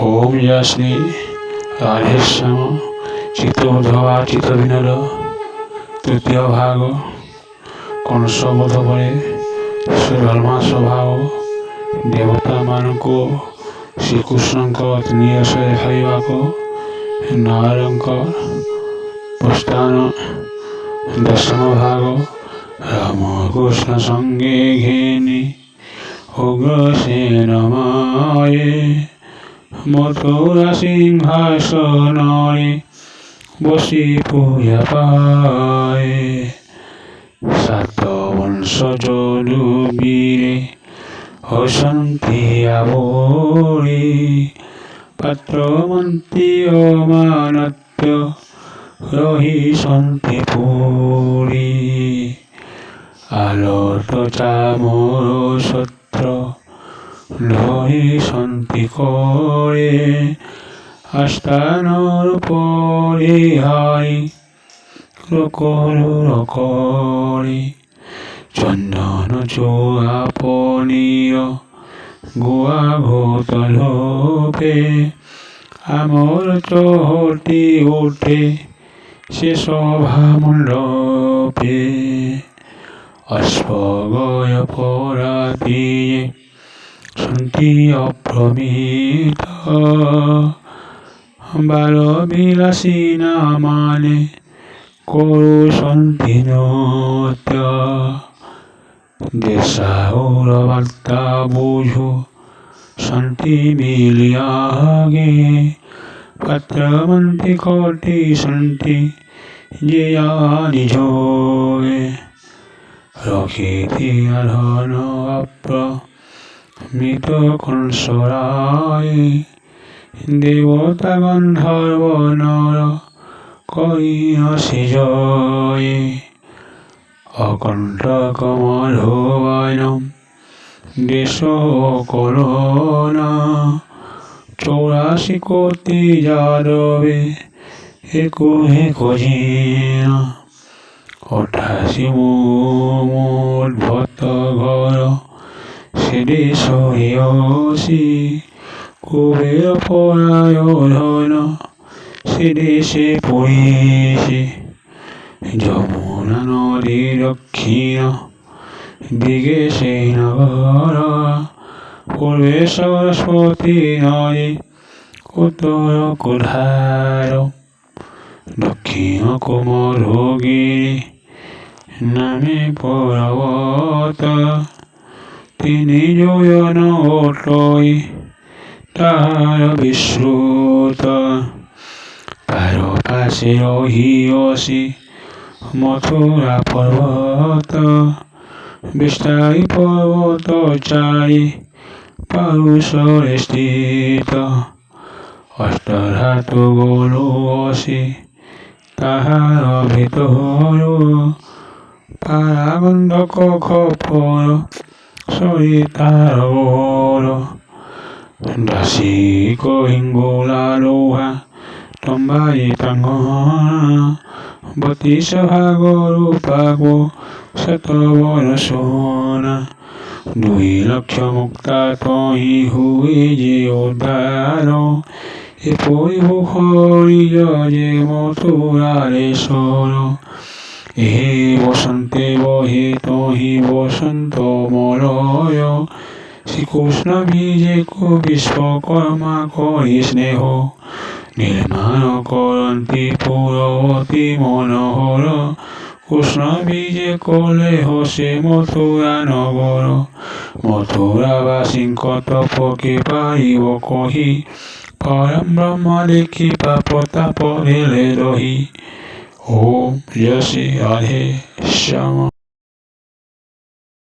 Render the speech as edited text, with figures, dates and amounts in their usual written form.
ওম জয় শ্রী রাধেশ্যাম চিত্তবোধবা চিত্তবিনোদ তৃতীয় ভাগ କଂସବଧ ପରେ ଶ୍ରୀ ବ୍ରହ୍ମା ସ୍ୱଭାବ ଦେବତାମାନଙ୍କୁ ଶ୍ରୀକୃଷ୍ଣଙ୍କ ନିୟସ ଦେଖାଇବାକୁ ନାରଦଙ୍କ ପ୍ରସ୍ଥାନ ଦଶମ ଭାଗ ରାମକୃଷ୍ଣ ସଙ୍ଗେ ଘେନି ଉଗ୍ରସେନ ମାୟେ ମଥୁରା ସିଂହାସନରେ বসি পূজা পায় সাত বংশ যদুবীরে হসন্তি আবরি পাত্রমন্ত্রী অমানত্য রহিসন্তি পুরী আলোত চামর সত্র ধরিসন্তি করে আস্থানর পরিহারি করে চন্দন চূড়া পনীয় গুয়া ঘোত লোপে আমর চহটি ওঠে সে সভা মণ্ডপে অশ্বগয় পরাতিয়ে সন্তি অপ্রমিত বালবিলাসী নামানে করুষন্তি নৃত্য দেশাউর বার্তা বুঝু সন্তি মিলিয়াগে পাত্রমন্ত্রী কোটি সন্তি জিয়ানি যোগে রক্ষিতি ধন অপ্রমিত কংসরায় দেবতা গন্ধর্ব নর করিয়সি জয় অকণ্টক মধুবনম দেশ করোনা 84 কোটি যাদবে একজিনা 88 মুদ্ভত ঘর সে দেশ হইয়সি কুবের পরায়ধন সে দেশে পড়িছে যমুনা নদী দক্ষিণ দিকে সেই নগর পূর্বে সরস্বতী নদী উত্তর কুধার দক্ষিণ কুমরগিরি নামে পর্বত তিনি যোজন ওটই তাহার বিশ্রুত তার পাশে রহিয়সি মথুরা পর্বত বিস্তারী পর্বত চারি পারুষরে স্থিত অষ্টধাতু গলুয়সি তাহার ভিতর পারাগন্ধক খপর সরিতার গৌর দাসী কহিঙ্গুলা লোহা তম্বাই টাঙ্গনা 32 ভাগ রূপাগ শতবর সোনা 2 লক্ষ মুক্তা তহি হুয়ে যে উদ্ধার এ পরিভূষ যে মথুরারে সর এ বসন্তে বহে তহি বসন্ত মলয় শ্রীকৃষ্ণ বীজে বিশ্বকর্মা করি স্নেহ নির্মাণ করন্তি পুরবতী মনোহর কৃষ্ণ বীজে কলে হসে মথুরা নগর মথুরাবাসী তপকে পাইব কহি পরম ব্রহ্ম দেখি পাপতা পড়েলে রহি ওম জয় শ্রী রাধে শ্যাম।